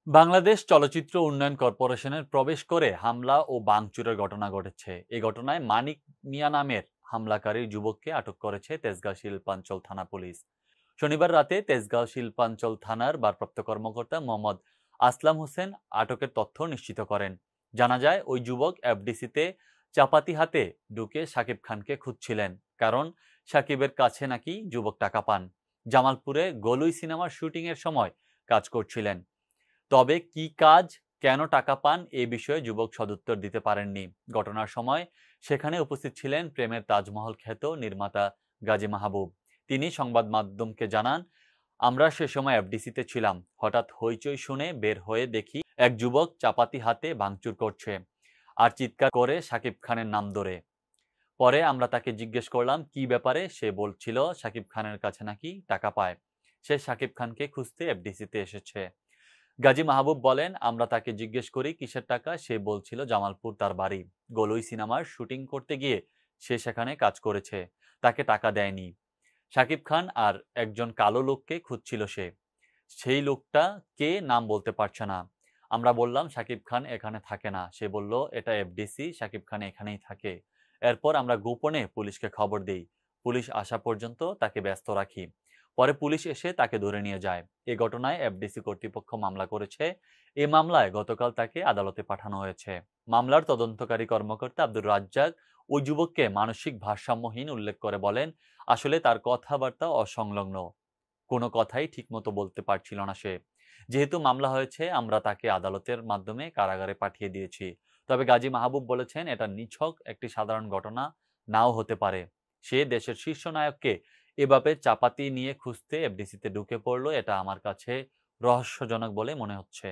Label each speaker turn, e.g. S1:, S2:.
S1: বাংলাদেশ চলচ্চিত্র উন্নয়ন কর্পোরেশনের প্রবেশ করে হামলা ও ভাঙচুরের ঘটনা ঘটেছে। এই ঘটনায় মানিক মিয়া নামের হামলাকারী যুবককে আটক করেছে তেজগাঁও শিল্পাঞ্চল থানা পুলিশ। শনিবার রাতে তেজগাঁও শিল্পাঞ্চল থানার ভারপ্রাপ্ত কর্মকর্তা মোহাম্মদ আসলাম হোসেন আটকের তথ্য নিশ্চিত করেন। জানা যায় ওই যুবক এফডিসিতে চাপাতি হাতে ঢুকে শাকিব খানকে খুঁজছিলেন, কারণ শাকিবের কাছে নাকি যুবক টাকা পান। জামালপুরে গলুই সিনেমার শুটিংয়ের সময় কাজ করছিলেন। তবে কি কাজ, কেন টাকা পান এ বিষয়ে যুবক সদুত্তর দিতে পারেননি। ঘটনার সময় সেখানে উপস্থিত ছিলেন প্রেমের তাজমহল খ্যাত নির্মাতা গাজী মাহবুব। তিনি সংবাদ মাধ্যমকে জানান, আমরা সে সময় এফডিসিতে ছিলাম। হঠাৎ হইচই শুনে বের হয়ে দেখি এক যুবক চাপাতি হাতে ভাঙচুর করছে আর চিৎকার করে শাকিব খানের নাম ধরে। পরে আমরা তাকে জিজ্ঞেস করলাম কি ব্যাপারে। সে বলছিল শাকিব খানের কাছে নাকি টাকা পায়। সে শাকিব খানকে খুঁজতে এফডিসিতে এসেছে। গাজী মাহবুব বলেন, আমরা তাকে জিজ্ঞেস করি কিসের টাকা। সে বলছিল জামালপুর তার বাড়ি। গলুই সিনেমার শুটিং করতে গিয়ে সে সেখানে কাজ করেছে, তাকে টাকা দেয়নি। শাকিব খান আর একজন কালো লোককে খুঁজছিল সে। সেই লোকটা কে নাম বলতে পারছে না। আমরা বললাম শাকিব খান এখানে থাকে না। সে বলল এটা এফডিসি, শাকিব খান এখানেই থাকে। এরপর আমরা গোপনে পুলিশকে খবর দেই। পুলিশ আসা পর্যন্ত তাকে ব্যস্ত রাখি। পরে পুলিশ এসে তাকে ধরে নিয়ে যায়। এ ঘটনায় এফডিসি কর্তৃপক্ষ মামলা করেছে। এ মামলায় গতকাল তাকে আদালতে পাঠানো হয়েছে। মামলার তদন্তকারী কর্মকর্তা আব্দুর রাজ্জাক ওই যুবককে মানসিক ভারসাম্যহীন উল্লেখ করে বলেন, আসলে তার কথাবার্তা অসংলগ্ন, কোনো কথাই ঠিকমতো বলতে পারছিল না সে। যেহেতু মামলা হয়েছে, আমরা তাকে আদালতের মাধ্যমে কারাগারে পাঠিয়ে দিয়েছি। তবে গাজী মাহবুব বলেছেন, এটা নিছক একটি সাধারণ ঘটনা নাও হতে পারে। সে দেশের শীর্ষ নায়ককে এভাবে চাপাতি নিয়ে খুঁজতে এফডিসিতে ঢুকে পড়লো, এটা আমার কাছে রহস্যজনক বলে মনে হচ্ছে।